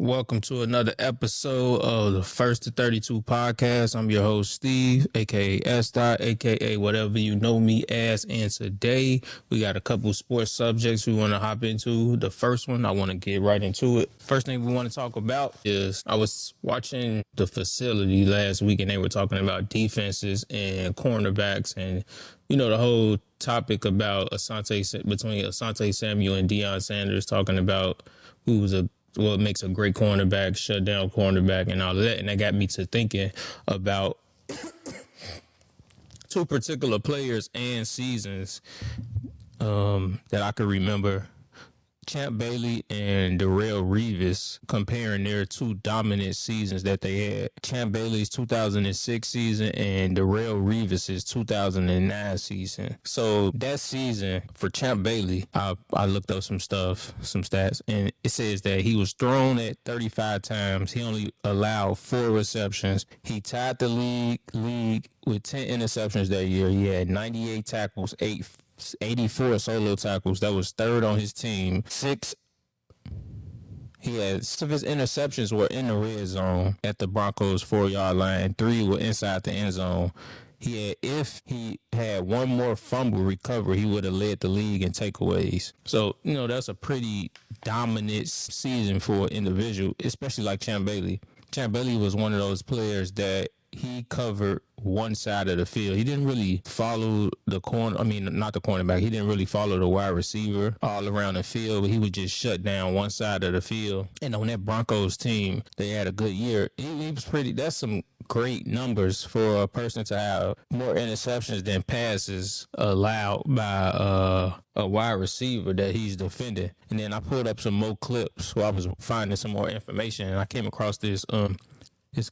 Welcome to another episode of the First to 32 podcast. I'm your host, Steve, aka S. aka whatever you know me as. And today we got a couple sports subjects we want to hop into. The first one, I want to get right into it. First thing we want to talk about is I was watching the facility last week and they were talking about defenses and cornerbacks and, you know, the whole topic about between Asante Samuel and Deion Sanders, talking about who was what makes a great cornerback, shutdown cornerback, and all of that. And that got me to thinking about two particular players and seasons that I could remember. Champ Bailey and Darrelle Revis, comparing their two dominant seasons that they had. Champ Bailey's 2006 season and Darrelle Revis's 2009 season. So that season for Champ Bailey, I looked up some stats, and it says that he was thrown at 35 times. He only allowed 4 receptions. He tied the league with 10 interceptions that year. He had 98 tackles, 84 solo tackles. That was third on his team. 6 of his interceptions were in the red zone at the Broncos 4-yard line, and 3 were inside the end zone. If he had one more fumble recovery, he would have led the league in takeaways. So, you know, that's a pretty dominant season for an individual, especially like Champ Bailey. Champ Bailey was one of those players that he covered one side of the field. He didn't really follow not the cornerback. He didn't really follow the wide receiver all around the field, but he would just shut down one side of the field. And on that Broncos team, they had a good year. He was that's some great numbers for a person to have more interceptions than passes allowed by a wide receiver that he's defending. And then I pulled up some more clips, so I was finding some more information, and I came across this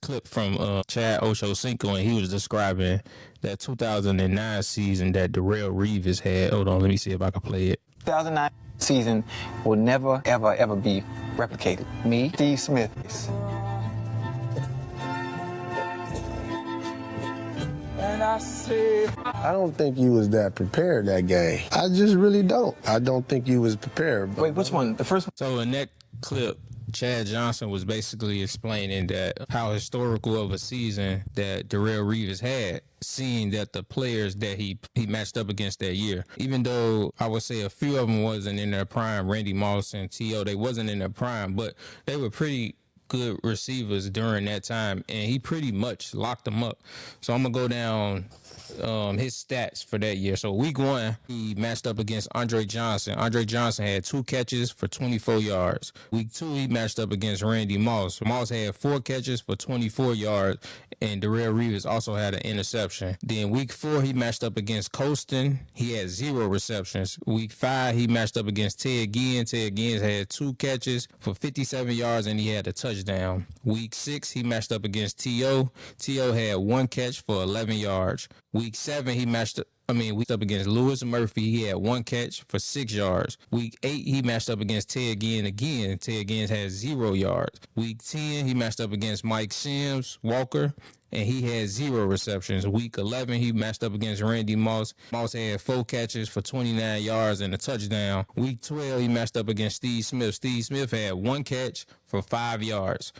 clip from Chad Ochocinco, and he was describing that 2009 season that Darrelle Revis had. Hold on, let me see if I can play it. 2009 season will never, ever, ever be replicated. Me, Steve Smith. And I don't think you was that prepared that game. I just really don't. I don't think you was prepared. Wait, which one? The first one? So in that clip, Chad Johnson was basically explaining that how historical of a season that Darrelle Revis had, seeing that the players that he matched up against that year, even though I would say a few of them wasn't in their prime, Randy Moss and T.O., they wasn't in their prime, but they were pretty good receivers during that time, and he pretty much locked them up. So I'm going to go down his stats for that year. So week 1, he matched up against Andre Johnson. Andre Johnson had 2 catches for 24 yards. Week 2, he matched up against Randy Moss. Moss had 4 catches for 24 yards, and Darrelle Revis also had an interception. Then week 4, he matched up against Colston. He had 0 receptions. Week 5, he matched up against Ted Ginn. Ted Ginn had 2 catches for 57 yards, and he had a touchdown. Week 6, he matched up against T.O. T.O. had 1 catch for 11 yards. Week 7, he matched up against Lewis Murphy. He had 1 catch for 6 yards. Week 8, he matched up against Ted Ginn again. Ted Ginn had 0 yards. Week 10, he matched up against Mike Sims Walker, and he had 0 receptions. Week 11, he matched up against Randy Moss. Moss had 4 catches for 29 yards and a touchdown. Week 12, he matched up against Steve Smith. Steve Smith had 1 catch for 5 yards.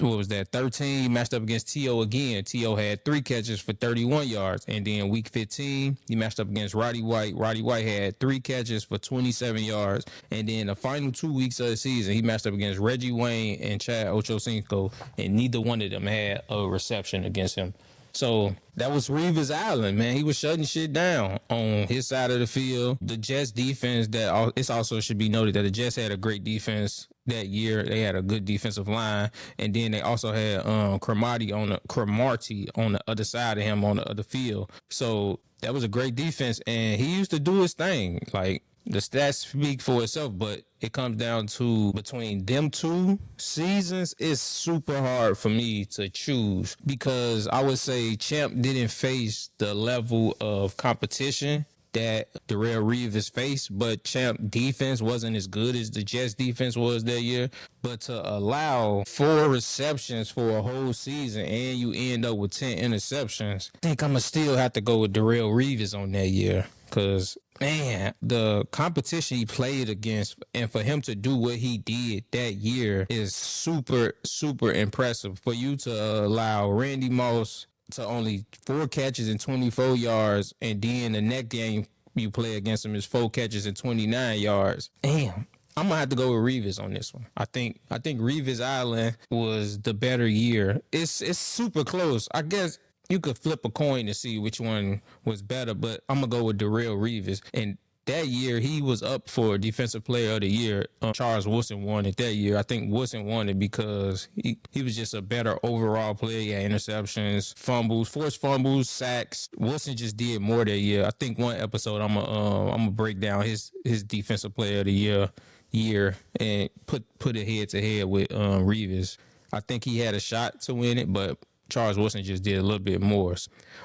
What was that? 13, he matched up against T.O. again. T.O. had 3 catches for 31 yards. And then week 15, he matched up against Roddy White. Roddy White had 3 catches for 27 yards. And then the final 2 weeks of the season, he matched up against Reggie Wayne and Chad Ochocinco, and neither one of them had a reception against him. So that was Revis Island, man. He was shutting shit down on his side of the field. The Jets defense, it also should be noted that the Jets had a great defense that year. They had a good defensive line, and then they also had Cromartie on the other side of him on the other field. So that was a great defense, and he used to do his thing. Like, the stats speak for itself, but it comes down to between them two seasons, it's super hard for me to choose, because I would say Champ didn't face the level of competition that Darrelle Revis faced, but Champ defense wasn't as good as the Jets defense was that year. But to allow 4 receptions for a whole season and you end up with 10 interceptions, I think I'm going to still have to go with Darrelle Revis on that year. because, man, the competition he played against and for him to do what he did that year is super, super impressive. For you to allow Randy Moss to only 4 catches and 24 yards, and then the next game you play against him is 4 catches and 29 yards. Damn. I'm gonna have to go with Revis on this one. I think Revis Island was the better year. It's super close. I guess you could flip a coin to see which one was better, but I'm gonna go with Darrelle Revis. And that year he was up for Defensive Player of the Year. Charles Woodson won it that year. I think Woodson won it because he was just a better overall player. He had interceptions, fumbles, forced fumbles, sacks. Woodson just did more that year. I think one episode I'm gonna break down his Defensive Player of the year and put it head to head with Revis. I think he had a shot to win it, but Charles Woodson just did a little bit more.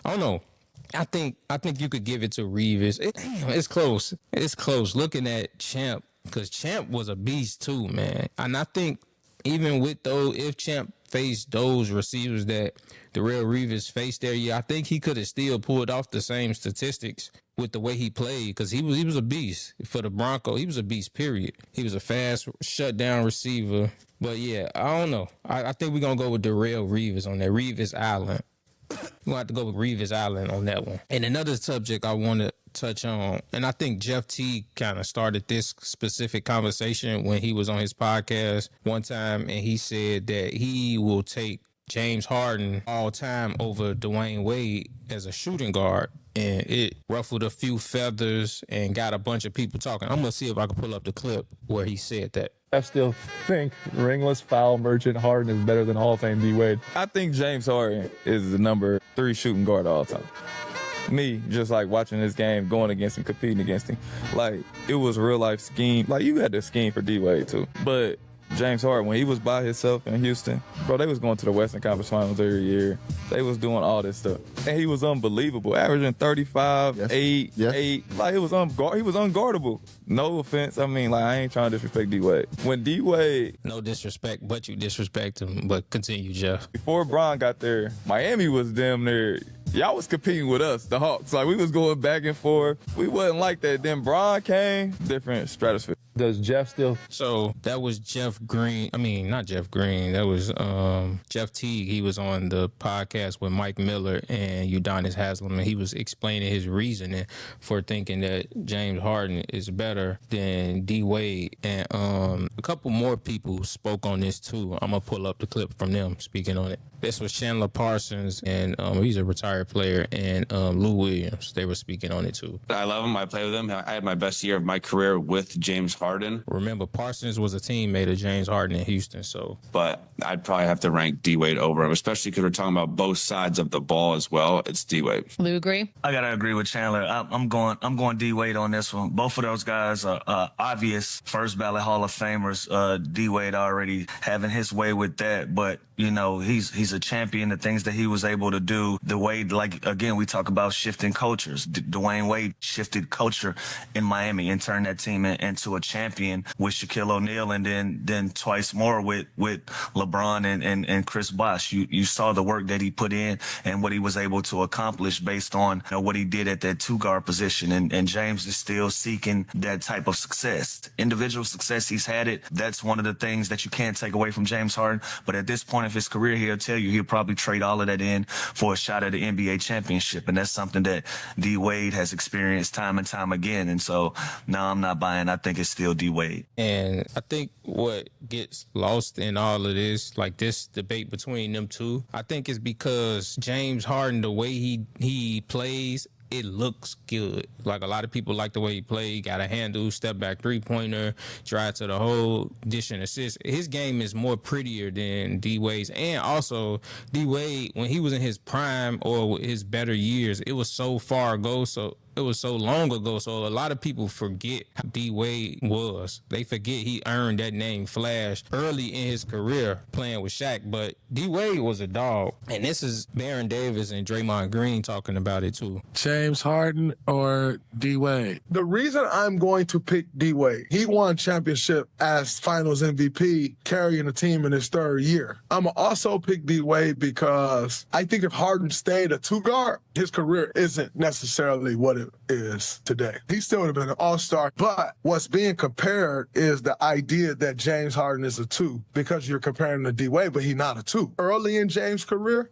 I don't know. I think you could give it to Revis. It's close. It's close. Looking at Champ, because Champ was a beast too, man. And I think even with those, if Champ faced those receivers that Darrelle Revis faced there, I think he could have still pulled off the same statistics with the way he played, because he was a beast for the Broncos. He was a beast, period. He was a fast shutdown receiver. But yeah, I don't know. I think we're gonna go with Darrelle Revis on that. Revis Island. We're gonna have to go with Revis Island on that one. And another subject I want to touch on, and I think Jeff T kind of started this specific conversation when he was on his podcast one time, and he said that he will take James Harden all time over Dwyane Wade as a shooting guard. And it ruffled a few feathers and got a bunch of people talking. I'm going to see if I can pull up the clip where he said that. I still think ringless foul merchant Harden is better than Hall of Fame D-Wade. I think James Harden is the number 3 shooting guard of all time. Me, just like watching this game, going against him, competing against him. Like, it was real life scheme. Like, you had to scheme for D-Wade too. But James Harden, when he was by himself in Houston, bro, they was going to the Western Conference Finals every year. They was doing all this stuff. And he was unbelievable, averaging 35, yes. 8. Like, he was unguardable. No offense. I mean, like, I ain't trying to disrespect D-Wade. When D-Wade... No disrespect, but you disrespect him. But continue, Jeff. Before Bron got there, Miami was damn near... Y'all was competing with us, the Hawks. Like, we was going back and forth. We wasn't like that. Then Bron came, different stratosphere. Does Jeff still? So that was Jeff Green. I mean, not Jeff Green. That was Jeff Teague. He was on the podcast with Mike Miller and Udonis Haslem, and he was explaining his reasoning for thinking that James Harden is better than D Wade. And a couple more people spoke on this too. I'm gonna pull up the clip from them speaking on it. This was Chandler Parsons, and he's a retired player, and Lou Williams. They were speaking on it too. I love him. I play with him. I had my best year of my career with James Harden. Remember, Parsons was a teammate of James Harden in Houston, so. But I'd probably have to rank D-Wade over him, especially because we're talking about both sides of the ball as well. It's D-Wade. Lou, agree? I gotta agree with Chandler. I'm going D-Wade on this one. Both of those guys are obvious first ballot Hall of Famers. D-Wade already having his way with that, but you know, he's a champion. The things that he was able to do, the way, like, again, we talk about shifting cultures. Dwyane Wade shifted culture in Miami and turned that team into a champion with Shaquille O'Neal, and then twice more with LeBron and Chris Bosh. You saw the work that he put in and what he was able to accomplish based on what he did at that 2-guard position. And James is still seeking that type of success. Individual success, he's had it. That's one of the things that you can't take away from James Harden. But at this point of his career, he'll tell you he'll probably trade all of that in for a shot at the NBA championship. And that's something that D Wade has experienced time and time again. And so now I'm not buying. I think it's still D Wade. And I think what gets lost in all of this, like this debate between them two, I think is because James Harden, the way he plays, it looks good. Like, a lot of people like the way he played. Got a handle, step back 3-pointer, drive to the hole, dish and assist. His game is more prettier than D-Wade's. And also, D-Wade, when he was in his prime or his better years, it was so far ago. So it was so long ago, so a lot of people forget how D-Wade was. They forget he earned that name Flash early in his career playing with Shaq, but D-Wade was a dog. And this is Baron Davis and Draymond Green talking about it too. James Harden or D-Wade? The reason I'm going to pick D-Wade, he won championship as finals MVP, carrying the team in his 3rd year. I'm going to also pick D-Wade because I think if Harden stayed a 2-guard, his career isn't necessarily what Harden is today. He still would have been an all-star, but what's being compared is the idea that James Harden is a 2 because you're comparing to D-Wade, but he's not a 2. Early in James' career,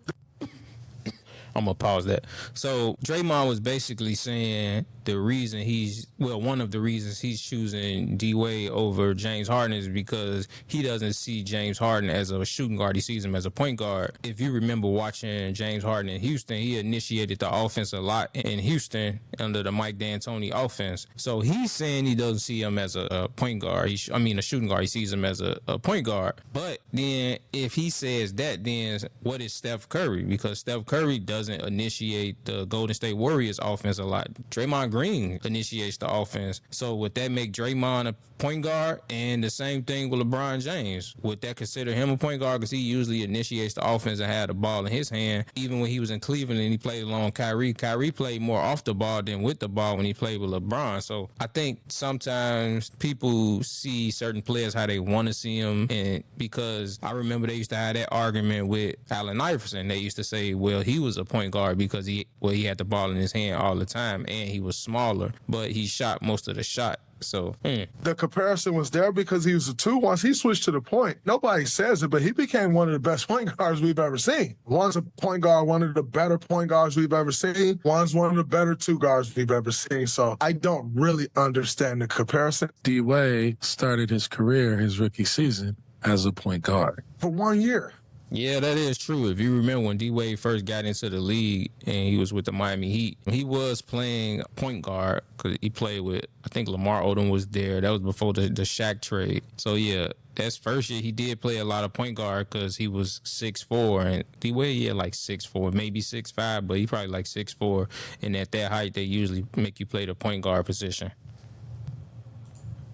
I'm going to pause that. So Draymond was basically saying one of the reasons he's choosing D-Wade over James Harden is because he doesn't see James Harden as a shooting guard. He sees him as a point guard. If you remember watching James Harden in Houston, he initiated the offense a lot in Houston under the Mike D'Antoni offense. So he's saying he doesn't see him as a point guard. a shooting guard. He sees him as a point guard. But then if he says that, then what is Steph Curry? Because Steph Curry doesn't initiate the Golden State Warriors offense a lot. Draymond Green initiates the offense. So would that make Draymond a point guard? And the same thing with LeBron James. Would that consider him a point guard? Because he usually initiates the offense and had the ball in his hand. Even when he was in Cleveland and he played along Kyrie played more off the ball than with the ball when he played with LeBron. So I think sometimes people see certain players how they want to see them. And because I remember they used to have that argument with Allen Iverson. They used to say, well, he was a point guard because he had the ball in his hand all the time and he was smaller, but he shot most of the shot. So the comparison was there because he was a 2. Once he switched to the point, nobody says it, but he became one of the best point guards we've ever seen. One's a point guard, one of the better point guards we've ever seen. One's one of the better 2 guards we've ever seen. So I don't really understand the comparison. D-Wade started his career, his rookie season, as a point guard. For 1 year. Yeah, that is true. If you remember when D-Wade first got into the league and he was with the Miami Heat, he was playing point guard because he played with, I think Lamar Odom was there. That was before the Shaq trade. So, yeah, that's first year he did play a lot of point guard because he was 6'4", and D-Wade, like 6'4", maybe 6'5", but he probably like 6'4", and at that height, they usually make you play the point guard position.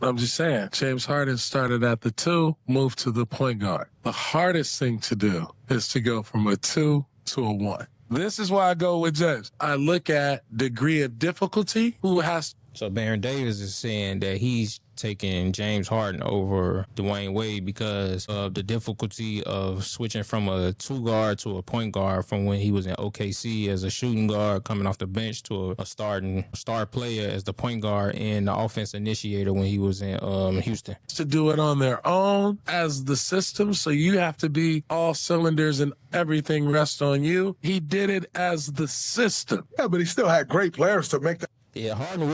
I'm just saying, James Harden started at the 2, moved to the point guard. The hardest thing to do is to go from a 2 to a 1. This is why I go with James. I look at degree of difficulty, So Baron Davis is saying that he's taking James Harden over Dwyane Wade because of the difficulty of switching from a 2 guard to a point guard from when he was in OKC as a shooting guard coming off the bench to a star player as the point guard and the offense initiator when he was in Houston. To do it on their own as the system, so you have to be all cylinders and everything rests on you. He did it as the system. Yeah, but he still had great players to make that. Yeah, Harden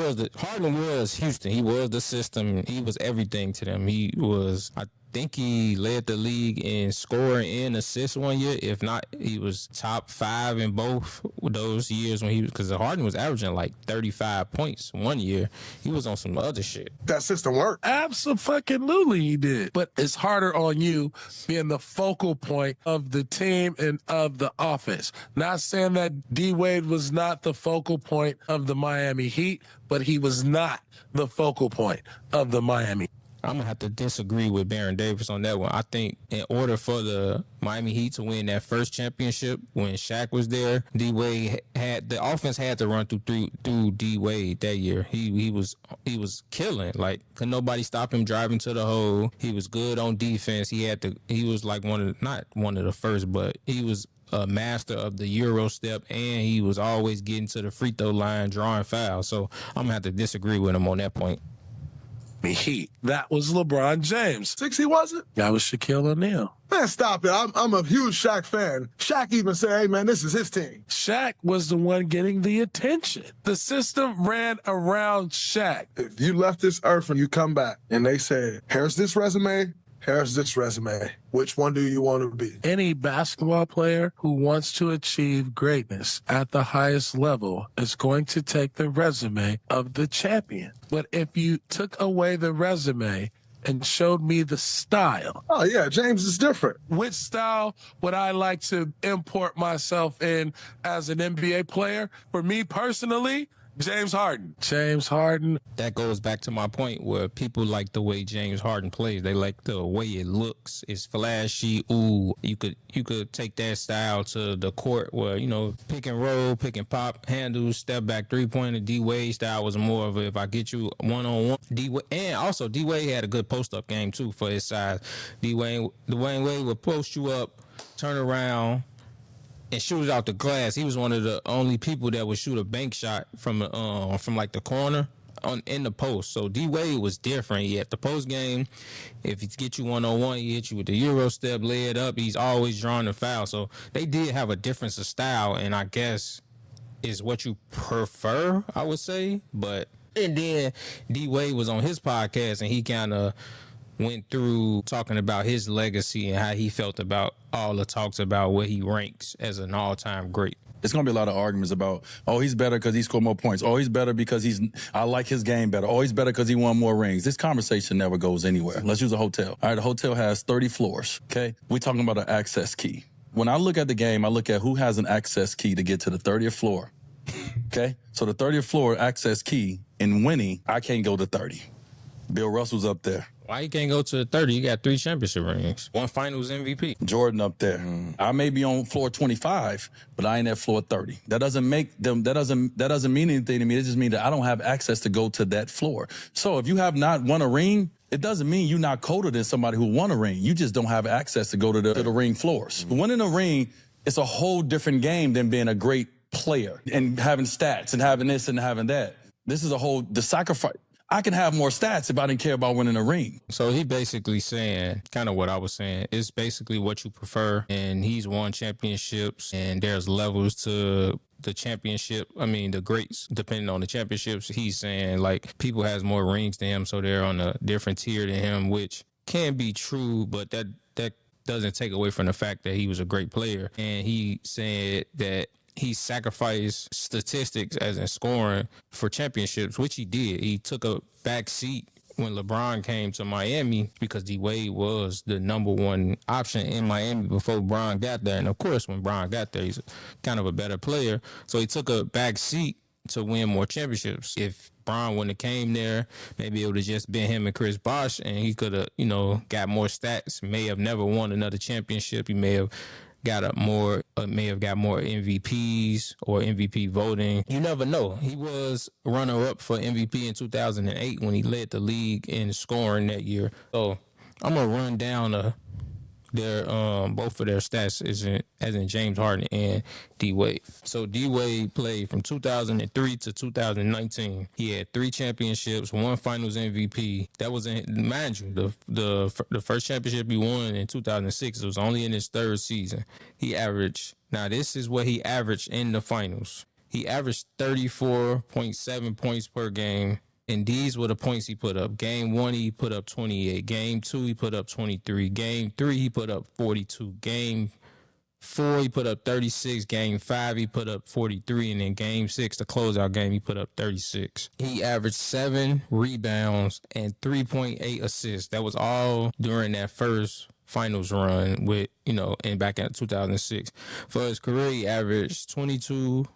was Houston. He was the system. He was everything to them. I think he led the league in scoring and assists 1 year. If not, he was top 5 in both those years because Harden was averaging like 35 points 1 year. He was on some other shit. That system worked. Absolutely he did. But it's harder on you being the focal point of the team and of the offense. Not saying that D-Wade was not the focal point of the Miami Heat, but he was not the focal point of the Miami. I'm going to have to disagree with Baron Davis on that one. I think in order for the Miami Heat to win that first championship when Shaq was there, D-Wade the offense had to run through D-Wade that year. He was killing. Like, could nobody stop him driving to the hole. He was good on defense. He was like not one of the first, but he was a master of the Euro step, and he was always getting to the free throw line, drawing fouls. So I'm going to have to disagree with him on that point. Heat. That was LeBron James. 6 he wasn't? That was Shaquille O'Neal. Man, stop it. I'm a huge Shaq fan. Shaq even said, hey, man, this is his team. Shaq was the one getting the attention. The system ran around Shaq. If you left this earth and you come back and they said, here's this resume, here's this resume. Which one do you want to be? Any basketball player who wants to achieve greatness at the highest level is going to take the resume of the champion. But if you took away the resume and showed me the style. Oh, yeah, James is different. Which style would I like to import myself in as an NBA player? For me personally, James Harden. James Harden. That goes back to my point where people like the way James Harden plays. They like the way it looks. It's flashy. Ooh, you could take that style to the court where, pick and roll, pick and pop, handles, step back, 3-pointer. D-Wade style was more of a, if I get you one-on-one. And also D-Wade had a good post-up game too for his size. Dwyane Wade would post you up, turn around, and shoot it out the glass. He was one of the only people that would shoot a bank shot from like the corner in the post. So D-Wade was different. He at the post game, if he get you one-on-one, he hit you with the Euro step, lay it up. He's always drawing the foul. So they did have a difference of style, and I guess is what you prefer, I would say. But and then D-Wade was on his podcast, and he kind of went through talking about his legacy and how he felt about all the talks about what he ranks as an all-time great. It's going to be a lot of arguments about, oh, he's better because he scored more points. Oh, he's better because I like his game better. Oh, he's better because he won more rings. This conversation never goes anywhere. Let's use a hotel. All right, the hotel has 30 floors, okay? We're talking about an access key. When I look at the game, I look at who has an access key to get to the 30th floor, okay? So the 30th floor access key in winning, I can't go to 30. Bill Russell's up there. Why you can't go to 30? You got 3 championship rings, 1 finals MVP. Jordan up there. I may be on floor 25, but I ain't at floor 30. That doesn't mean anything to me. It just means that I don't have access to go to that floor. So if you have not won a ring, it doesn't mean you're not colder than somebody who won a ring. You just don't have access to go to the ring floors. Winning a ring, it's a whole different game than being a great player and having stats and having this and having that. This is the sacrifice. I can have more stats if I didn't care about winning a ring. So he basically saying, kind of what I was saying, it's basically what you prefer. And he's won championships, and there's levels to the championship. I mean, the greats, depending on the championships. He's saying, like, people has more rings than him, so they're on a different tier than him, which can be true, but that doesn't take away from the fact that he was a great player. And he said that he sacrificed statistics as in scoring for championships, which he did. He took a back seat when LeBron came to Miami because D-Wade was the number 1 option in Miami before Bron got there. And of course, when Bron got there, he's kind of a better player. So he took a back seat to win more championships. If Bron wouldn't have came there, maybe it would have just been him and Chris Bosh, and he could have, got more stats, may have never won another championship. He may have got more MVPs or MVP voting. You never know. He was runner-up for MVP in 2008 when he led the league in scoring that year. So I'm gonna run down their both of their stats as in James Harden and D-Wade. So D-Wade played from 2003 to 2019. He had 3 championships, 1 Finals MVP. That was mind you, the first championship he won in 2006. It was only in his 3rd season. Now this is what he averaged in the finals. He averaged 34.7 points per game. And these were the points he put up. Game 1, he put up 28. Game 2, he put up 23. Game 3, he put up 42. Game 4, he put up 36. Game 5, he put up 43. And then Game 6, the closeout game, he put up 36. He averaged 7 rebounds and 3.8 assists. That was all during that first finals run and back in 2006. For his career, he averaged 22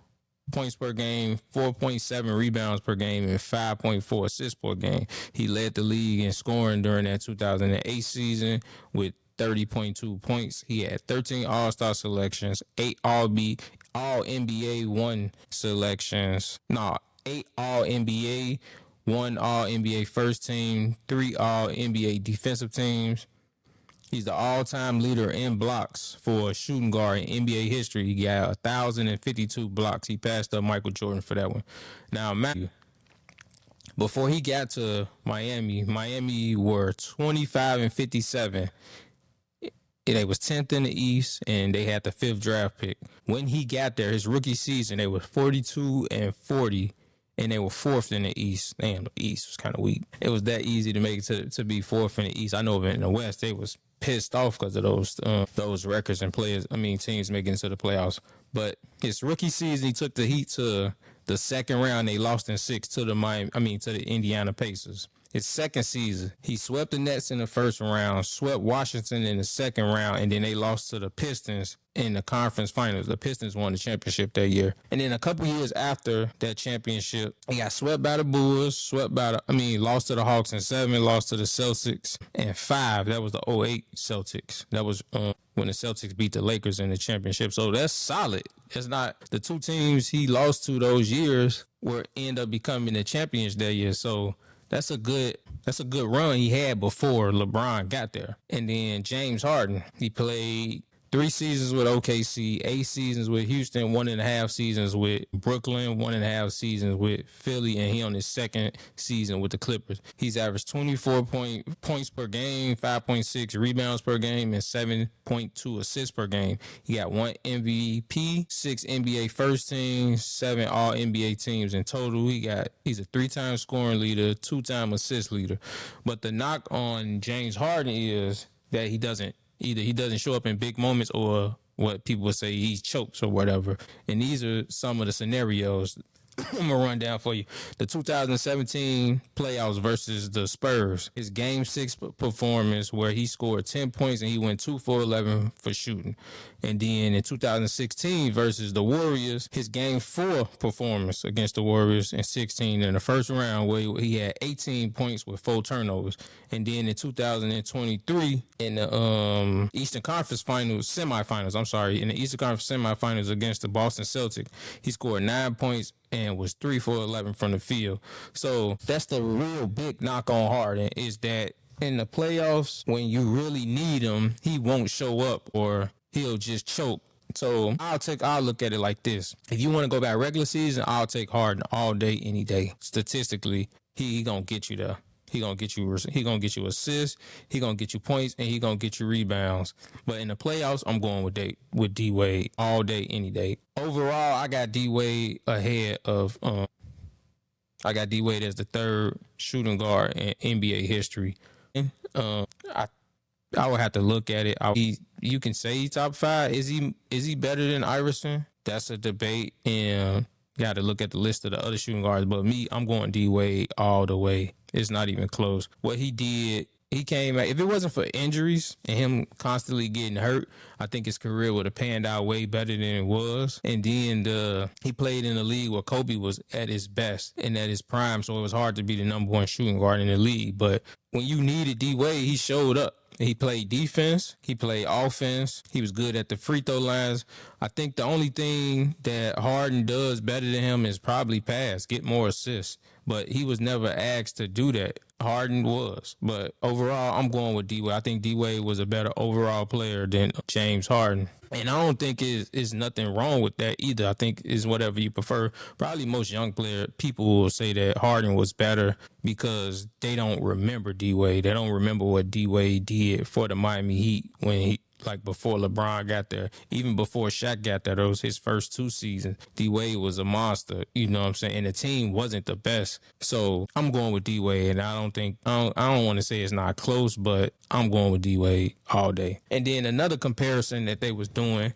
points per game, 4.7 rebounds per game, and 5.4 assists per game. He led the league in scoring during that 2008 season with 30.2 points. He had 13 All-Star selections, 8 All-NBA 1 selections. 8 All-NBA, 1 All-NBA first team, 3 All-NBA defensive teams. He's the all-time leader in blocks for a shooting guard in NBA history. He got 1,052 blocks. He passed up Michael Jordan for that one. Now, before he got to Miami were 25-57. They was 10th in the East, and they had the 5th draft pick. When he got there, his rookie season, they were 42-40. And they were 4th in the East. Damn, the East was kind of weak. It was that easy to make it to be 4th in the East. I know in the West, they was pissed off because of those records and teams making it to the playoffs. But his rookie season, he took the Heat to the 2nd round. They lost in 6 to the Indiana Pacers. His 2nd season, he swept the Nets in the 1st round, swept Washington in the 2nd round, and then they lost to the Pistons in the conference finals. The Pistons won the championship that year. And then a couple years after that championship, he got swept by the Bulls, lost to the Hawks in 7, lost to the Celtics in 5. That was the 08 Celtics. That was when the Celtics beat the Lakers in the championship. So that's solid. It's not the 2 teams he lost to those years end up becoming the champions that year. So that's a good run he had before LeBron got there. And then James Harden, he played 3 seasons with OKC, 8 seasons with Houston, 1.5 seasons with Brooklyn, 1.5 seasons with Philly, and he on his second season with the Clippers. He's averaged 24 points per game, 5.6 rebounds per game, and 7.2 assists per game. He got 1 MVP, 6 NBA first teams, 7 All-NBA teams in total. He's a 3-time scoring leader, 2-time assist leader. But the knock on James Harden is that he doesn't show up in big moments, or what people would say he chokes or whatever. And these are some of the scenarios. I'm gonna run down for you. The 2017 playoffs versus the Spurs. His Game 6 performance where he scored 10 points and he went 2 for 11 for shooting. And then in 2016 versus the Warriors, his Game 4 performance against the Warriors in 16 in the first round where he had 18 points with 4 turnovers. And then in 2023 in the Eastern Conference semifinals, in the Eastern Conference semifinals against the Boston Celtics, he scored 9 points and was 3 for 11 from the field. So that's the real big knock on Harden, is that in the playoffs, when you really need him, he won't show up or he'll just choke. So I'll look at it like this. If you want to go back regular season, I'll take Harden all day, any day. Statistically, he gonna get you there. He gonna get you assists, he gonna get you points, and he gonna get you rebounds. But in the playoffs, I'm going with D Wade all day, any day. Overall, I got D Wade ahead of I got D Wade as the 3rd shooting guard in NBA history. I would have to look at it. You can say he's top 5. Is he better than Iverson? That's a debate, and you got to look at the list of the other shooting guards. But me, I'm going D Wade all the way. It's not even close. What he did, he came out. If it wasn't for injuries and him constantly getting hurt, I think his career would have panned out way better than it was. And then he played in a league where Kobe was at his best and at his prime, so it was hard to be the number 1 shooting guard in the league. But when you needed D Wade, he showed up. He played defense. He played offense. He was good at the free throw lines. I think the only thing that Harden does better than him is probably pass, get more assists. But he was never asked to do that. Harden was. But overall, I'm going with D-Wade. I think D-Wade was a better overall player than James Harden. And I don't think is nothing wrong with that either. I think it's whatever you prefer. Probably most young people will say that Harden was better because they don't remember D-Wade. They don't remember what D-Wade did for the Miami Heat when before LeBron got there. Even before Shaq got there, those his first 2 seasons, D-Wade was a monster. You know what I'm saying? And the team wasn't the best. So I'm going with D-Wade, and I don't want to say it's not close, but I'm going with D-Wade all day. And then another comparison that they was doing,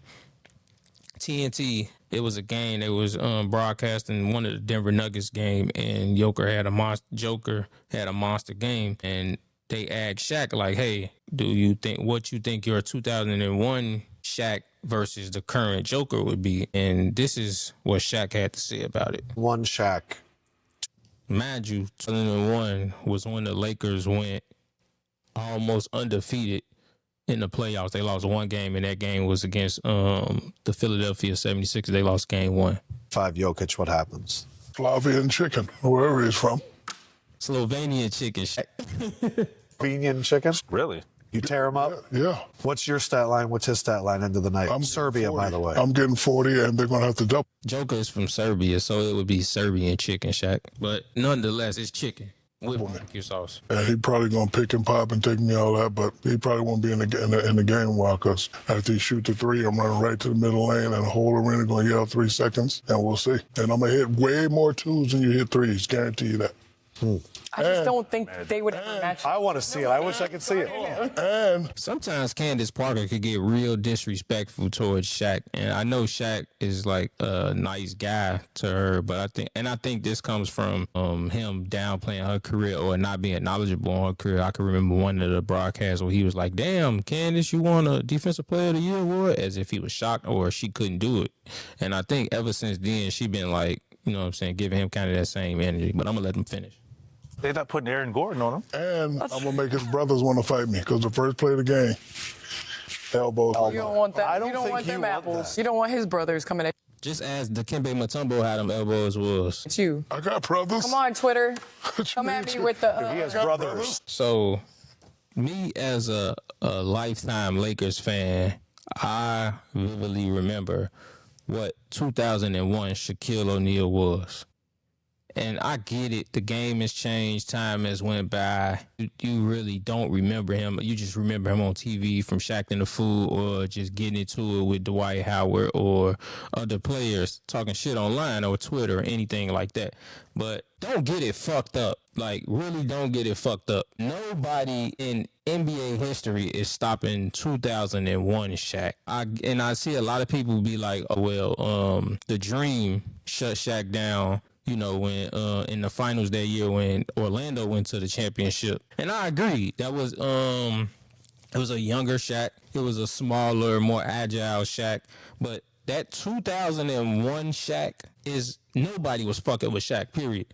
TNT, it was a game they was broadcasting one of the Denver Nuggets game, and Joker had a monster game, and they asked Shaq, like, hey, what you think your 2001 Shaq versus the current Joker would be? And this is what Shaq had to say about it. One Shaq. Mind you, 2001 was when the Lakers went almost undefeated in the playoffs. They lost 1 game, and that game was against the Philadelphia 76ers. They lost game 1. 5 Jokic, what happens? Slavian chicken, wherever he's from. Slovenian chicken, Shaq. Slovenian chicken? Really? You tear him up? Yeah. What's your stat line? What's his stat line end of the night? I'm Serbia, 40. by the way. I'm getting 40, and they're going to have to double. Joker is from Serbia, so it would be Serbian chicken, Shaq. But nonetheless, it's chicken with barbecue sauce. And he probably going to pick and pop and take me all that, but he probably won't be in the game while, because after he shoot the 3, I'm running right to the middle lane, and the whole arena going to yell 3 seconds, and we'll see. And I'm going to hit way more 2s than you hit 3s, guarantee you that. I just don't think they would ever match. I want to see it. I wish I could see it. And sometimes Candace Parker could get real disrespectful towards Shaq, and I know Shaq is like a nice guy to her, but I think this comes from him downplaying her career or not being knowledgeable on her career. I can remember one of the broadcasts where he was like, "Damn, Candace, you won a Defensive Player of the Year award," as if he was shocked or she couldn't do it. And I think ever since then she been like, you know what I'm saying, giving him kind of that same energy. But I'm gonna let him finish. They're not putting Aaron Gordon on him. And I'm going to make his brothers want to fight me, because the first play of the game, elbows. You don't want that. You don't want them apples. You don't want his brothers coming at you. Just as Dikembe Mutombo had them elbows was. It's you. I got brothers. Come on, Twitter. Come at me with the... He has brothers. So, me as a lifetime Lakers fan, I vividly remember what 2001 Shaquille O'Neal was. And I get it. The game has changed. Time has went by. You really don't remember him. You just remember him on TV from Shaq and the Fool, or just getting into it with Dwight Howard or other players talking shit online or Twitter or anything like that. But don't get it fucked up. Like, really don't get it fucked up. Nobody in NBA history is stopping 2001 Shaq. I see a lot of people be like, oh, well, the Dream shut Shaq down, you know, when in the finals that year when Orlando went to the championship. And I agree. That was it was a younger Shaq. It was a smaller, more agile Shaq. But that 2001 Shaq is, nobody was fucking with Shaq, period.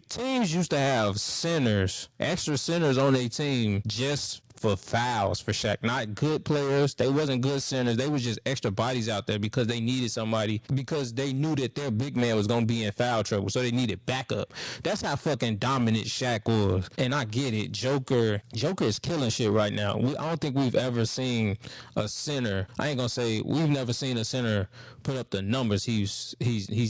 Teams used to have centers, extra centers on their team just for fouls for Shaq. Not good players. They wasn't good centers. They was just extra bodies out there because they needed somebody, because they knew that their big man was going to be in foul trouble, so they needed backup. That's how fucking dominant Shaq was. And I get it. Joker is killing shit right now. I don't think we've ever seen a center. I ain't going to say we've never seen a center put up the numbers he's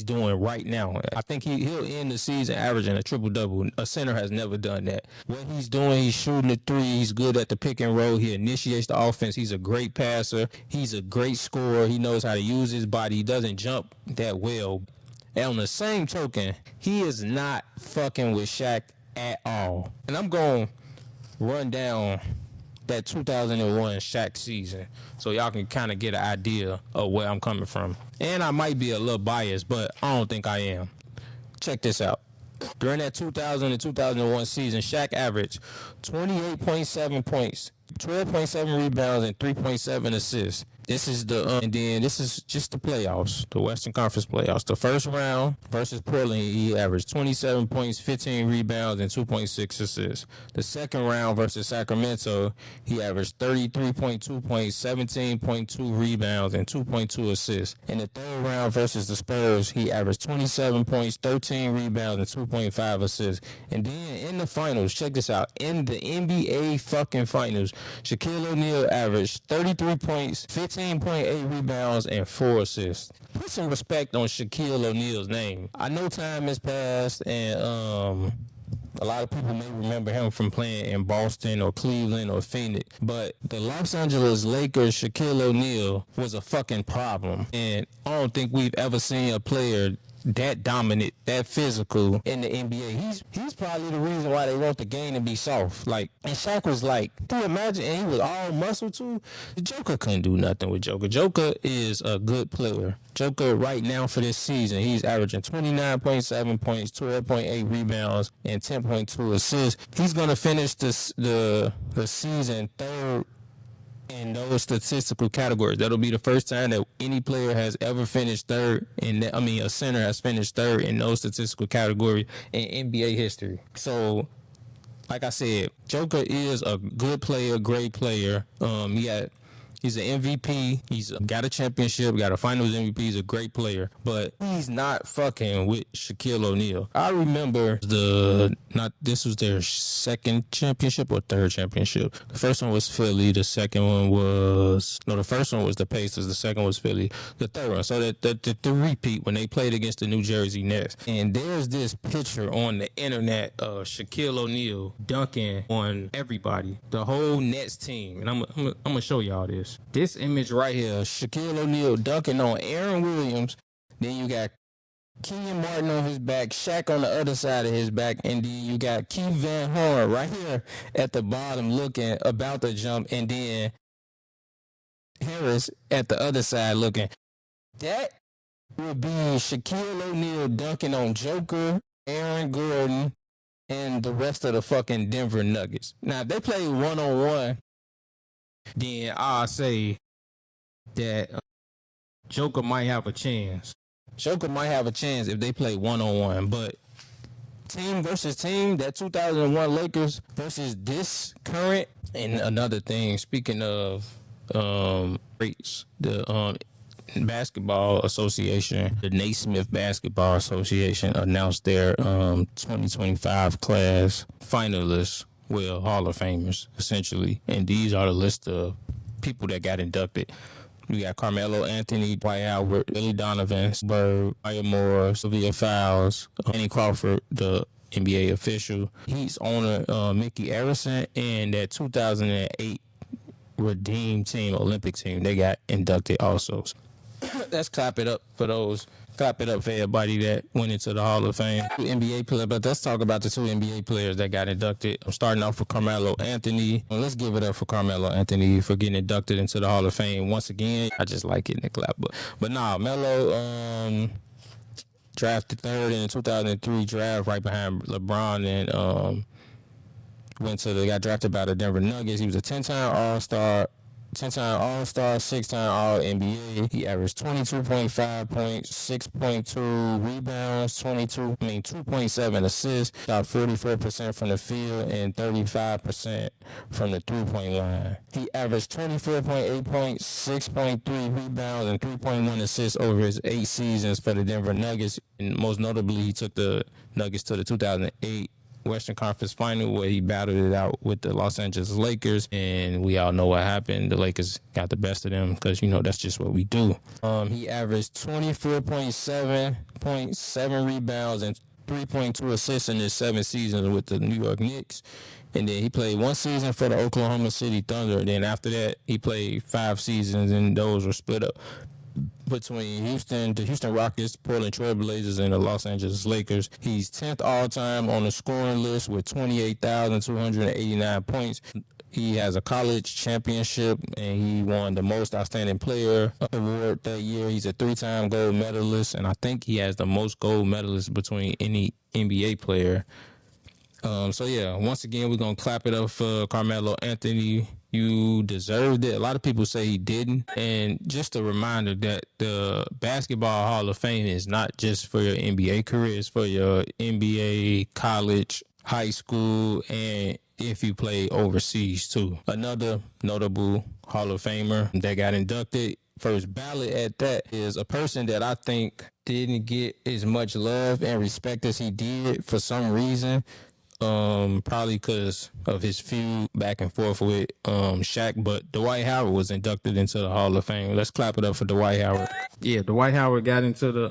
doing right now. I think he'll end the season averaging a triple-double. A center has never done that. What he's doing, he's shooting the three. He's good at the pick and roll. He initiates the offense. He's a great passer. He's a great scorer. He knows how to use his body. He doesn't jump that well. And on the same token, he is not fucking with Shaq at all. And I'm going to run down that 2001 Shaq season so y'all can kind of get an idea of where I'm coming from. And I might be a little biased, but I don't think I am. Check this out. During that 2000 and 2001 season, Shaq averaged 28.7 points, 12.7 rebounds, and 3.7 assists. This is and then this is just the playoffs, the Western Conference playoffs. The first round versus Portland, he averaged 27 points, 15 rebounds, and 2.6 assists. The second round versus Sacramento, he averaged 33.2 points, 17.2 rebounds, and 2.2 assists. In the third round versus the Spurs, he averaged 27 points, 13 rebounds, and 2.5 assists. And then in the finals, check this out, in the NBA fucking finals, Shaquille O'Neal averaged 33 points, 15.8 rebounds, and 4 assists. Put some respect on Shaquille O'Neal's name. I know time has passed, and a lot of people may remember him from playing in Boston or Cleveland or Phoenix, but the Los Angeles Lakers Shaquille O'Neal was a fucking problem, and I don't think we've ever seen a player that dominant, that physical in the NBA. He's probably the reason why they want the game to be soft. Like, and Shaq was like, do you imagine? And he was all muscle too. The Joker couldn't do nothing with Joker. Joker is a good player. Joker right now for this season, he's averaging 29.7 points, 12.8 rebounds, and 10.2 assists. He's gonna finish the season third in those statistical categories. That'll be the first time that any player has ever finished third a center has finished third in those statistical categories in NBA history. So, like I said, Joker is a good player, great player. He's an MVP. He's got a championship, got a finals MVP. He's a great player, but he's not fucking with Shaquille O'Neal. I remember this was their second championship or third championship. The first one was Philly. The first one was the Pacers. The second was Philly. The third one. So the repeat when they played against the New Jersey Nets. And there's this picture on the internet of Shaquille O'Neal dunking on everybody, the whole Nets team. And I'm gonna show y'all this. This image right here, Shaquille O'Neal dunking on Aaron Williams. Then you got Kenyon Martin on his back, Shaq on the other side of his back, and then you got Keith Van Horn right here at the bottom looking about to jump, and then Harris at the other side looking. That would be Shaquille O'Neal dunking on Joker, Aaron Gordon, and the rest of the fucking Denver Nuggets. Now, if they play one-on-one, then I'll say that Joker might have a chance. Joker might have a chance if they play one-on-one, but team versus team, that 2001 Lakers versus this current, and another thing, speaking of rates, the Basketball Association, the Naismith Basketball Association announced their 2025 class finalists. Well, Hall of Famers, essentially. And these are the list of people that got inducted. We got Carmelo Anthony, Dwight Howard, Billy Donovan, Bird, Maya Moore, Sylvia Fowles, Annie Crawford, the NBA official. He's owner Mickey Arison, and that 2008 Redeem Team, Olympic team, they got inducted also. Let's clap it up for those. Clap it up for everybody that went into the Hall of Fame. Two NBA players, but let's talk about the two NBA players that got inducted. I'm starting off with Carmelo Anthony. Well, let's give it up for Carmelo Anthony for getting inducted into the Hall of Fame once again. I just like getting the clap, but nah, Melo drafted third in the 2003 draft, right behind LeBron, and got drafted by the Denver Nuggets. He was a 10-time All-Star. 10-time All-Star, 6-time All-NBA. He averaged 22.5 points, 6.2 rebounds, 2.7 assists, shot 44% from the field and 35% from the three-point line. He averaged 24.8 points, 6.3 rebounds, and 3.1 assists over his 8 seasons for the Denver Nuggets. And most notably, he took the Nuggets to the 2008 Western Conference Final, where he battled it out with the Los Angeles Lakers, and we all know what happened. The Lakers got the best of them because, that's just what we do. He averaged 24.7 rebounds and 3.2 assists in his 7 seasons with the New York Knicks. And then he played 1 season for the Oklahoma City Thunder. And then after that, he played 5 seasons, and those were split up between the Houston Rockets, Portland Trail Blazers, and the Los Angeles Lakers. He's 10th all-time on the scoring list with 28,289 points. He has a college championship, and he won the most outstanding player award that year. He's a 3-time gold medalist, and I think he has the most gold medalists between any NBA player. Once again, we're going to clap it up for Carmelo Anthony. You deserved it. A lot of people say he didn't. And just a reminder that the Basketball Hall of Fame is not just for your NBA career. It's for your NBA, college, high school, and if you play overseas too. Another notable Hall of Famer that got inducted, first ballot at that, is a person that I think didn't get as much love and respect as he did for some reason. Probably because of his feud back and forth with Shaq, but Dwight Howard was inducted into the Hall of Fame. Let's clap it up for Dwight Howard. Yeah, Dwight Howard got into the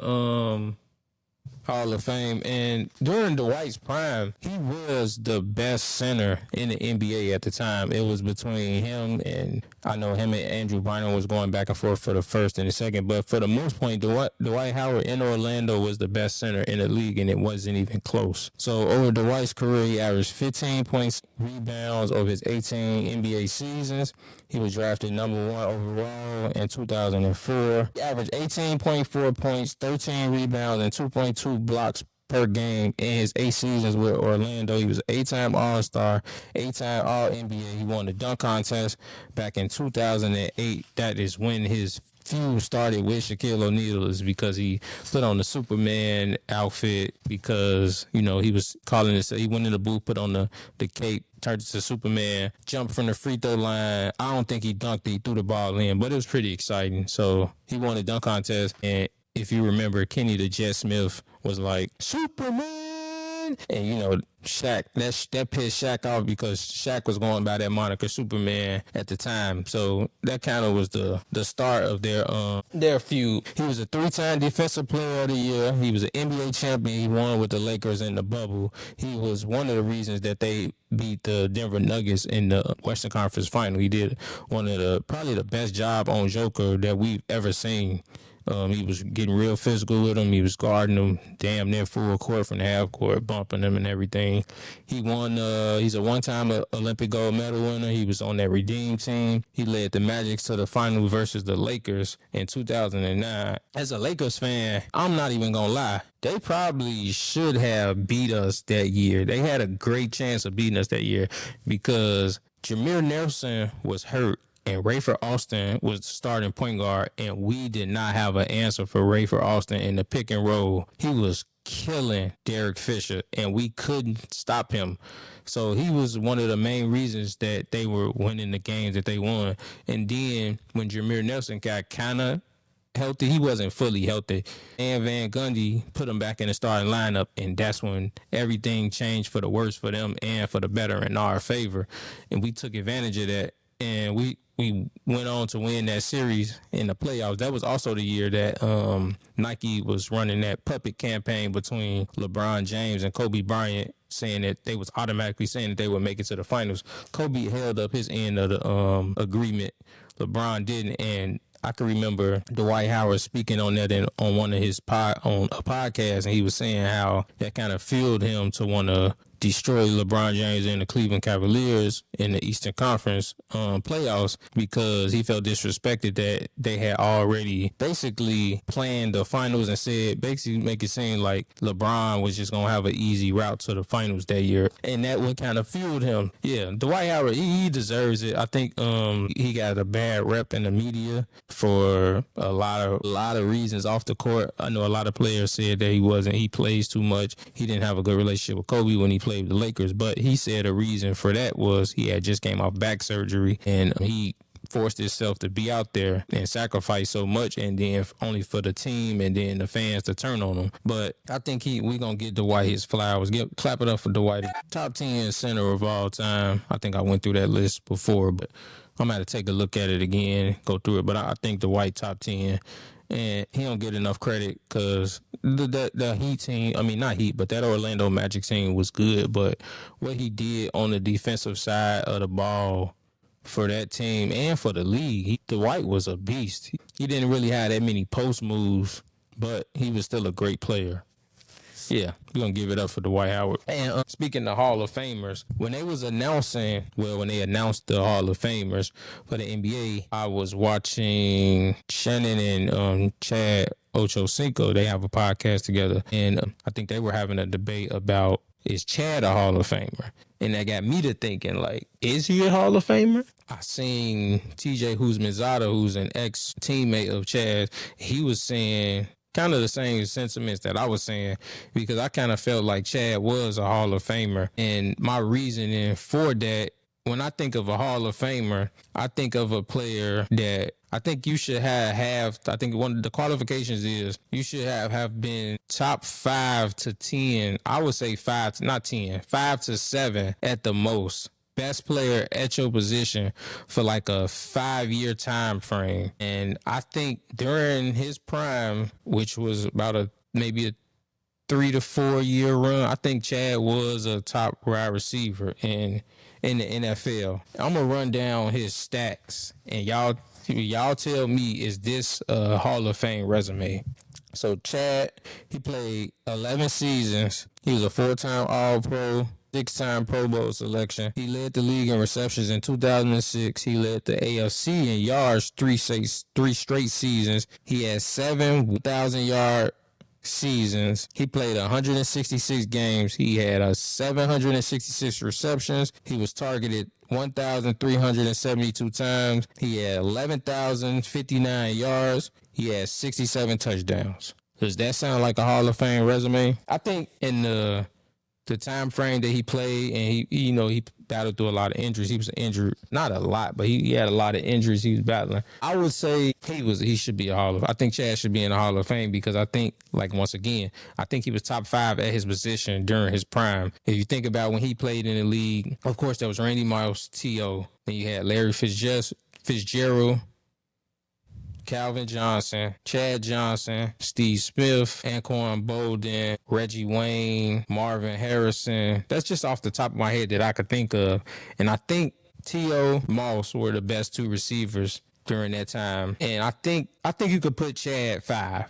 Hall of Fame, and during Dwight's prime, he was the best center in the NBA at the time. It was between him and Andrew Bynum was going back and forth for the first and the second, but for the most part, Dwight Howard in Orlando was the best center in the league, and it wasn't even close. So over Dwight's career, he averaged 15 points, rebounds over his 18 NBA seasons. He was drafted number 1 overall in 2004. He averaged 18.4 points, 13 rebounds, and 2.2 blocks per game in his 8 seasons with Orlando. He was an 8-time All-Star, 8-time All-NBA. He won the dunk contest back in 2008. That is when his feud started with Shaquille O'Neal, is because he put on the Superman outfit because, he was calling it. He went in the booth, put on the cape, turned to Superman, jumped from the free throw line. I don't think he dunked, he threw the ball in, but it was pretty exciting. So he won the dunk contest, and if you remember, Kenny the Jet Smith was like, Superman! And, Shaq, that pissed Shaq off because Shaq was going by that moniker Superman at the time. So that kind of was the start of their feud. He was a 3-time Defensive Player of the Year. He was an NBA champion. He won with the Lakers in the bubble. He was one of the reasons that they beat the Denver Nuggets in the Western Conference Final. He did probably the best job on Joker that we've ever seen. He was getting real physical with him. He was guarding him damn near full court from the half court, bumping him and everything. He won. He's a 1-time Olympic gold medal winner. He was on that Redeem team. He led the Magic to the final versus the Lakers in 2009. As a Lakers fan, I'm not even gonna lie. They probably should have beat us that year. They had a great chance of beating us that year because Jameer Nelson was hurt. And Rayford Austin was the starting point guard, and we did not have an answer for Rayford Austin in the pick and roll. He was killing Derek Fisher, and we couldn't stop him. So he was one of the main reasons that they were winning the games that they won. And then when Jameer Nelson got kind of healthy, he wasn't fully healthy, and Van Gundy put him back in the starting lineup, and that's when everything changed for the worse for them and for the better in our favor. And we took advantage of that, and we we went on to win that series in the playoffs. That was also the year that Nike was running that puppet campaign between LeBron James and Kobe Bryant, saying that they was automatically saying that they would make it to the finals. Kobe held up his end of the agreement. LeBron didn't, and I can remember Dwight Howard speaking on that on one of his on a podcast, and he was saying how that kind of fueled him to want to destroy LeBron James and the Cleveland Cavaliers in the Eastern Conference playoffs, because he felt disrespected that they had already basically planned the finals and said, basically make it seem like LeBron was just going to have an easy route to the finals that year. And that one kind of fueled him. Yeah, Dwight Howard, he deserves it. I think he got a bad rep in the media for a lot of reasons off the court. I know a lot of players said that he plays too much. He didn't have a good relationship with Kobe when he played with the Lakers, but he said a reason for that was he had just came off back surgery, and he forced himself to be out there and sacrifice so much, and then only for the team and then the fans to turn on him. But I think we're going to get Dwight his flowers. Clap it up for Dwight. Top 10 center of all time. I think I went through that list before, but I'm going to take a look at it again, go through it. But I think Dwight top 10. And he don't get enough credit because the Heat team, I mean, not Heat, but that Orlando Magic team was good. But what he did on the defensive side of the ball for that team and for the league, Dwight was a beast. He didn't really have that many post moves, but he was still a great player. Yeah, we're going to give it up for Dwight Howard. And speaking of Hall of Famers, when they announced the Hall of Famers for the NBA, I was watching Shannon and Chad Ochocinco. They have a podcast together, and I think they were having a debate about, is Chad a Hall of Famer? And that got me to thinking, like, is he a Hall of Famer? I seen TJ Huzmanzada, who's an ex-teammate of Chad. He was saying kind of the same sentiments that I was saying, because I kind of felt like Chad was a Hall of Famer. And my reasoning for that, when I think of a Hall of Famer, I think of a player that I think you should have I think one of the qualifications is you should have been top 5 to 10. I would say 5 to 7 at the most. Best player at your position for like a 5-year time frame. And I think during his prime, which was about maybe a 3 to 4 year run, I think Chad was a top wide receiver in the NFL. I'm gonna run down his stats, and y'all tell me, is this a Hall of Fame resume? So Chad, he played 11 seasons. He was a 4-time All-Pro, 6-time Pro Bowl selection. He led the league in receptions in 2006. He led the AFC in yards 3 straight seasons. He had 7,000-yard seasons. He played 166 games. He had 766 receptions. He was targeted 1,372 times. He had 11,059 yards. He had 67 touchdowns. Does that sound like a Hall of Fame resume? I think in the time frame that he played, and he battled through a lot of injuries. He was injured, not a lot, but he had a lot of injuries he was battling. I would say he should be I think Chad should be in the Hall of Fame, because I think, like, once again, I think he was top 5 at his position during his prime. If you think about when he played in the league, of course, there was Randy Moss, T.O., then you had Larry Fitzgerald, Calvin Johnson, Chad Johnson, Steve Smith, Anquan Bolden, Reggie Wayne, Marvin Harrison. That's just off the top of my head that I could think of. And I think T.O. Moss were the best 2 receivers during that time. And I think you could put Chad 5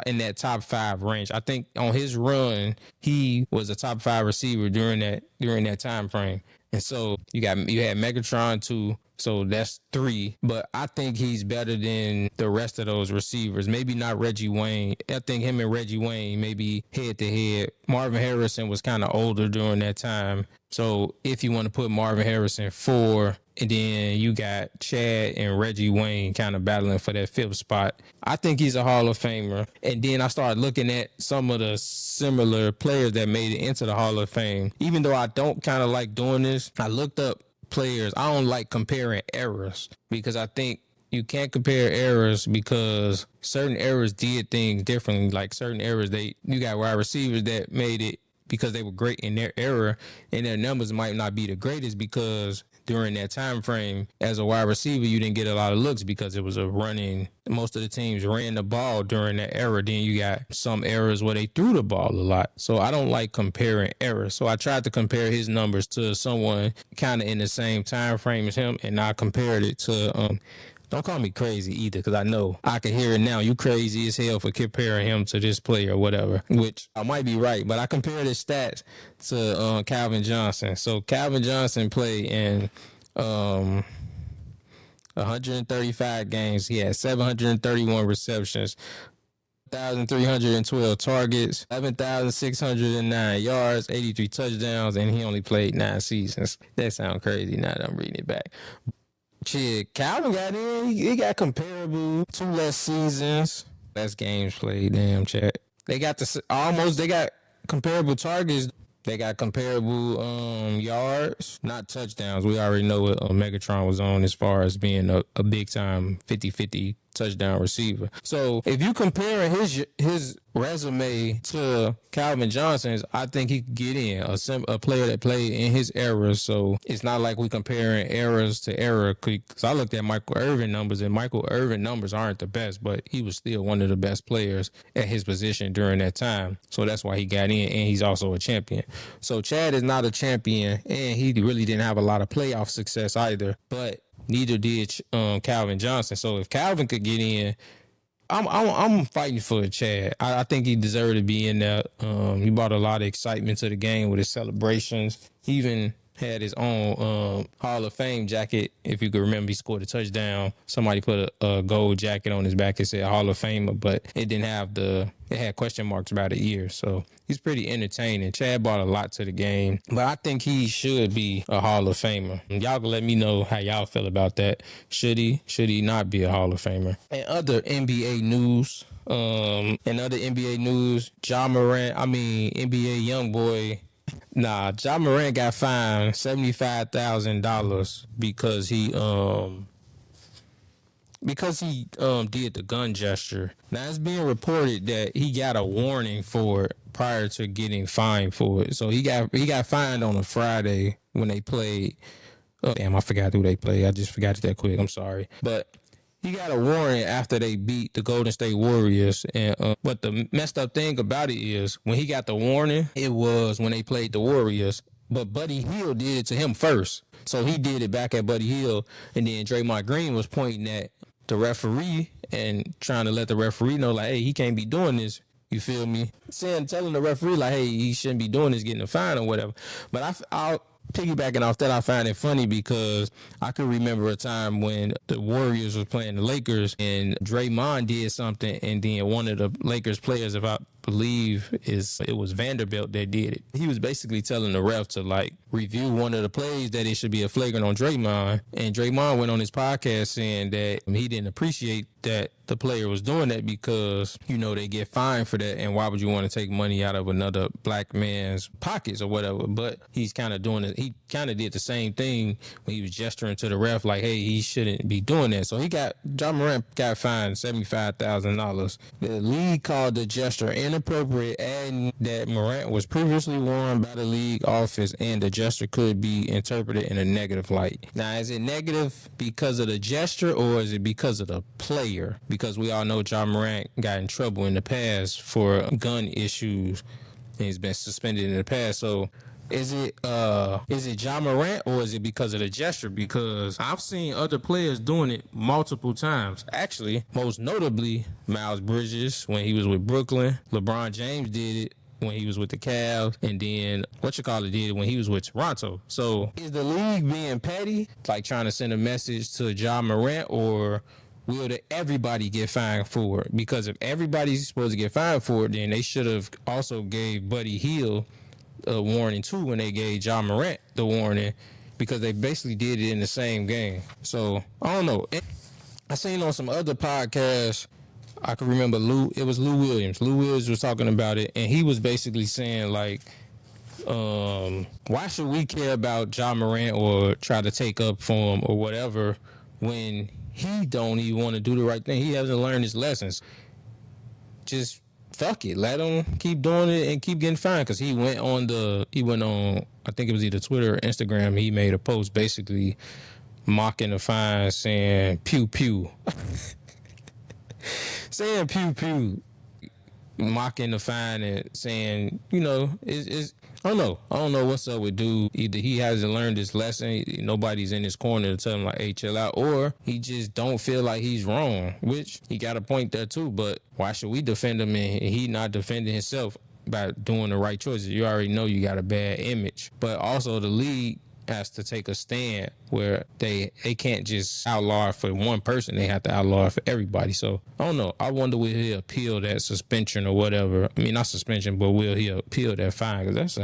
in that top 5 range. I think on his run, he was a top 5 receiver during that time frame. And so you had Megatron 2. So that's 3, but I think he's better than the rest of those receivers. Maybe not Reggie Wayne. I think him and Reggie Wayne maybe head to head. Marvin Harrison was kind of older during that time. So if you want to put Marvin Harrison 4, and then you got Chad and Reggie Wayne kind of battling for that 5th spot, I think he's a Hall of Famer. And then I started looking at some of the similar players that made it into the Hall of Fame. Even though I don't kind of like doing this, I looked up players. I don't like comparing errors, because I think you can't compare errors, because certain errors did things differently. Like certain errors, you got wide receivers that made it because they were great in their era, and their numbers might not be the greatest because during that time frame, as a wide receiver, you didn't get a lot of looks because it was a running. Most of the teams ran the ball during that era. Then you got some eras where they threw the ball a lot. So I don't like comparing eras. So I tried to compare his numbers to someone kind of in the same time frame as him, and I compared it to don't call me crazy either, because I know I can hear it now. You crazy as hell for comparing him to this player or whatever, which I might be right. But I compared his stats to Calvin Johnson. So Calvin Johnson played in 135 games. He had 731 receptions, 1,312 targets, 11,609 yards, 83 touchdowns, and he only played 9 seasons. That sounds crazy now that I'm reading it back. Shit, Calvin got in. He got comparable 2 less seasons, less games played. Damn, chat. They got they got comparable targets. They got comparable yards, not touchdowns. We already know what Megatron was on as far as being a big time 50-50 touchdown receiver. So if you compare his resume to Calvin Johnson's, I think he could get in a player that played in his era. So it's not like we comparing eras to era. Because I looked at Michael Irvin numbers, and Michael Irvin numbers aren't the best, but he was still one of the best players at his position during that time. So that's why he got in, and he's also a champion. So Chad is not a champion, and he really didn't have a lot of playoff success either, but neither did Calvin Johnson. So if Calvin could get in, I'm fighting for Chad. I think he deserved to be in there. He brought a lot of excitement to the game with his celebrations. He even had his own Hall of Fame jacket. If you can remember, he scored a touchdown. Somebody put a gold jacket on his back. It said Hall of Famer, but it didn't have it had question marks about a year. So he's pretty entertaining. Chad brought a lot to the game, but I think he should be a Hall of Famer. Y'all can let me know how y'all feel about that. Should he not be a Hall of Famer? And other NBA news, Ja Morant, NBA youngboy. Ja Morant got fined $75,000 because he did the gun gesture. Now it's being reported that he got a warning for it prior to getting fined for it. So he got fined on a Friday when they played. Oh, damn, I forgot who they played. I just forgot it that quick. I'm sorry, but he got a warning after they beat the Golden State Warriors. And but the messed up thing about it is when he got the warning, it was when they played the Warriors. But Buddy Hield did it to him first. So he did it back at Buddy Hield. And then Draymond Green was pointing at the referee and trying to let the referee know, like, hey, he can't be doing this. You feel me? Telling the referee, like, hey, he shouldn't be doing this, getting a fine or whatever. But I'll piggybacking off that, I find it funny because I could remember a time when the Warriors was playing the Lakers and Draymond did something, and then one of the Lakers players, if I believe it was Vanderbilt that did it. He was basically telling the ref to like review one of the plays that it should be a flagrant on Draymond. And Draymond went on his podcast saying that he didn't appreciate that the player was doing that because, you know, they get fined for that. And why would you want to take money out of another black man's pockets or whatever? But he's kind of doing it. He kind of did the same thing when he was gesturing to the ref like, hey, he shouldn't be doing that. So Ja Morant got fined $75,000. The league called the gesture inappropriate, adding that Morant was previously warned by the league office and the gesture could be interpreted in a negative light. Now, is it negative because of the gesture or is it because of the player? Because we all know Ja Morant got in trouble in the past for gun issues and he's been suspended in the past. So is it Ja Morant or is it because of the gesture? Because I've seen other players doing it multiple times. Actually, most notably, Miles Bridges when he was with Brooklyn. LeBron James did it when he was with the Cavs. And then did it when he was with Toronto. So is the league being petty, like trying to send a message to Ja Morant, or will everybody get fined for it? Because if everybody's supposed to get fined for it, then they should have also gave Buddy Hield a warning too when they gave Ja Morant the warning, because they basically did it in the same game. So I don't know. I seen on some other podcasts, I can remember it was Lou Williams. Lou Williams was talking about it, and he was basically saying like, why should we care about Ja Morant or try to take up for him or whatever when he don't even want to do the right thing? He hasn't learned his lessons. Just fuck it, let him keep doing it and keep getting fined, because he went on I think it was either Twitter or Instagram, he made a post basically mocking the fine, saying pew pew. Saying pew pew. Mocking the fine and saying, you know, it's I don't know what's up with dude. Either he hasn't learned his lesson, nobody's in his corner to tell him like, hey, chill out, or he just don't feel like he's wrong, which he got a point there too. But why should we defend him and he not defending himself by doing the right choices? You already know you got a bad image. But also the league has to take a stand where they can't just outlaw it for one person. They have to outlaw it for everybody. So I don't know. I wonder will he appeal that suspension or whatever. I mean, not suspension, but will he appeal that fine? Because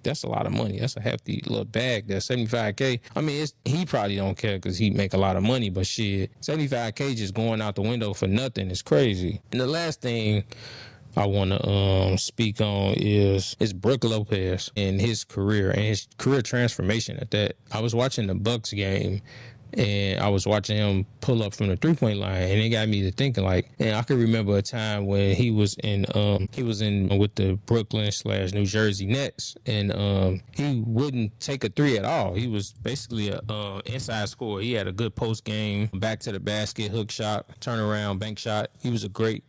that's a lot of money. That's a hefty little bag. That's $75K. I mean, he probably don't care because he make a lot of money. But shit, $75K just going out the window for nothing is crazy. And the last thing I want to speak on is Brook Lopez and his career and his career transformation at that. I was watching the Bucks game and I was watching him pull up from the 3-point line, and it got me to thinking like, and I can remember a time when he was in with the Brooklyn/New Jersey Nets, and he wouldn't take a three at all. He was basically a inside scorer. He had a good post game, back to the basket, hook shot, turnaround, bank shot. He was a great,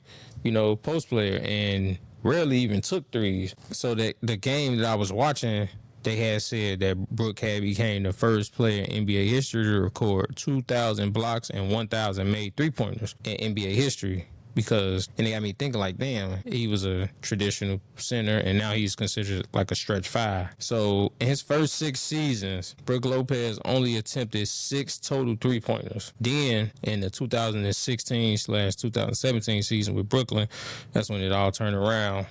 post player and rarely even took threes. So that the game that I was watching, they had said that Brook had became the first player in NBA history to record 2,000 blocks and 1,000 made three-pointers in NBA history. And they got me thinking like, damn, he was a traditional center and now he's considered like a stretch five. So in his first 6 seasons, Brook Lopez only attempted 6 total three-pointers. Then in the 2016/2017 season with Brooklyn, that's when it all turned around.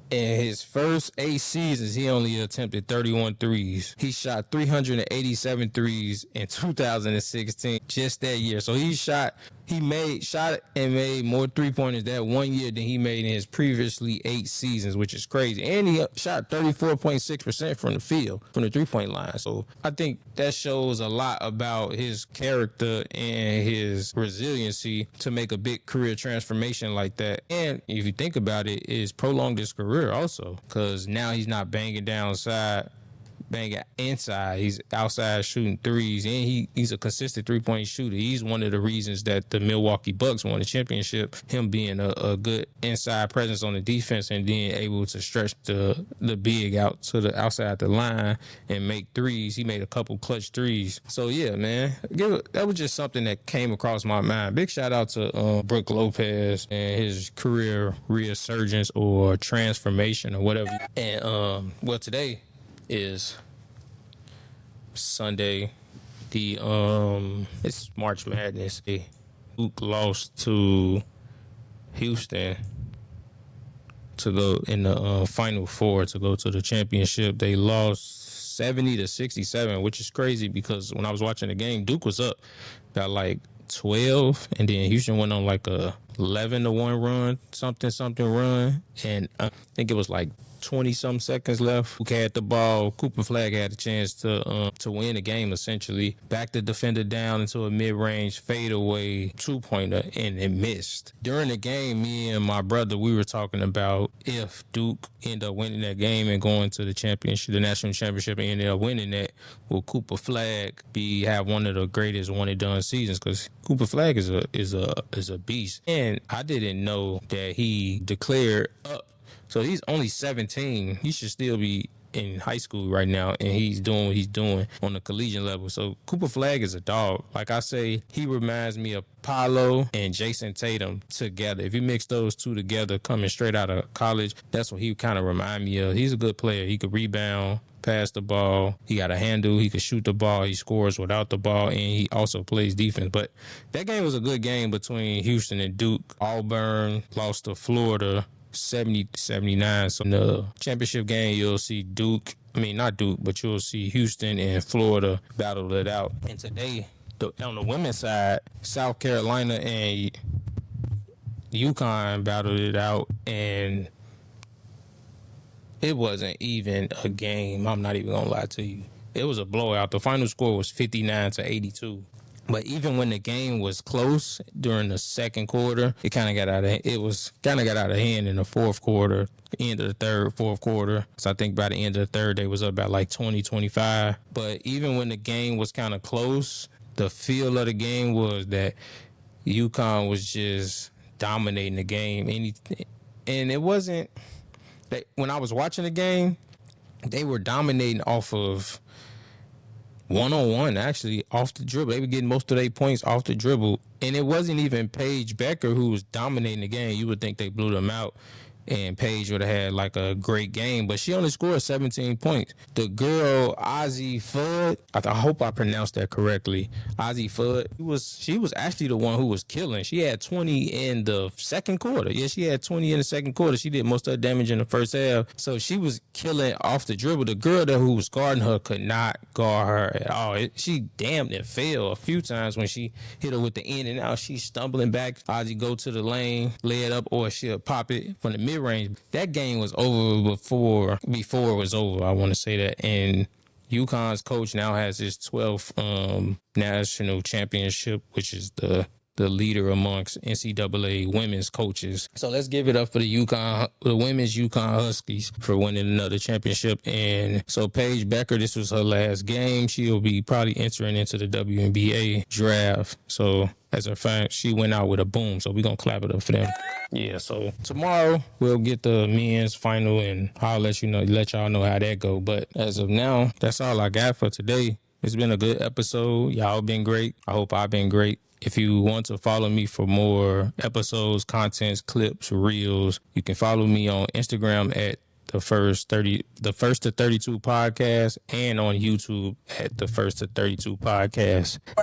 In his first 8 seasons, he only attempted 31 threes. He shot 387 threes in 2016, just that year. So he shot and made more three-pointers that 1 year than he made in his previously 8 seasons, which is crazy. And he shot 34.6% from the field, from the three-point line. So I think that shows a lot about his character and his resiliency to make a big career transformation like that. And if you think about it, it's prolonged his career also, because now he's not banging downside, banging inside. He's outside shooting threes, and he's a consistent three-point shooter. He's one of the reasons that the Milwaukee Bucks won the championship, him being a good inside presence on the defense and being able to stretch the big out to the outside the line and make threes. He made a couple clutch threes. So yeah, man, that was just something that came across my mind. Big shout out to Brook Lopez and his career resurgence or transformation or whatever. And today is Sunday. It's March Madness. Duke lost to Houston to go in the Final Four to go to the championship. They lost 70-67, which is crazy because when I was watching the game, Duke was up by like 12, and then Houston went on like a 11-1 run, something run, and I think it was like 20-some seconds left. Who had the ball? Cooper Flag had a chance to win the game, essentially. Backed the defender down into a mid-range fadeaway two-pointer, and it missed. During the game, me and my brother, we were talking about if Duke ended up winning that game and going to the championship, the national championship, and ended up winning that, will Cooper Flag have one of the greatest one-and-done seasons? Because Cooper Flag is a beast. And I didn't know that he declared up. So he's only 17. He should still be in high school right now, and he's doing what he's doing on the collegiate level. So Cooper Flag is a dog. Like I say, he reminds me of Paolo and Jason Tatum together. If you mix those two together, coming straight out of college, that's what he kind of remind me of. He's a good player. He could rebound, pass the ball. He got a handle. He could shoot the ball. He scores without the ball, and he also plays defense. But that game was a good game between Houston and Duke. Auburn lost to Florida 70-79. So in the championship game, you'll see you'll see Houston and Florida battle it out. And today, on the women's side, South Carolina and Yukon battled it out, and it wasn't even a game. I'm not even gonna lie to you. It was a blowout. The final score was 59-82. But even when the game was close during the second quarter, it kind of got out of hand in the fourth quarter, end of the third, fourth quarter. So I think by the end of the third, they was up about like 20-25. But even when the game was kind of close, the feel of the game was that Yukon was just dominating the game. And it wasn't that when I was watching the game, they were dominating off of one-on-one, actually, off the dribble. They were getting most of their points off the dribble. And it wasn't even Paige Becker who was dominating the game. You would think they blew them out and Paige would have had like a great game, but she only scored 17 points. The girl, Ozzy Fudd, I hope I pronounced that correctly. Ozzy Fudd, she was actually the one who was killing. She had 20 in the second quarter. Yeah, she had 20 in the second quarter. She did most of the damage in the first half. So she was killing off the dribble. The girl who was guarding her could not guard her at all. She damn near fell a few times when she hit her with the in and out. She's stumbling back. Ozzy go to the lane, lay it up, or she'll pop it from the mid-range. That game was over before it was over. I want to say that. And UConn's coach now has his 12th national championship, which is the leader amongst NCAA women's coaches. So let's give it up for the women's Yukon Huskies for winning another championship. And so Paige Becker, this was her last game. She'll be probably entering into the WNBA draft. So as a fact, she went out with a boom. So we're going to clap it up for them. Yeah, so tomorrow we'll get the men's final and I'll let y'all know how that go. But as of now, that's all I got for today. It's been a good episode. Y'all been great. I hope I've been great. If you want to follow me for more episodes, contents, clips, reels, you can follow me on Instagram at the first to 32 podcast and on YouTube at the first to 32 podcast.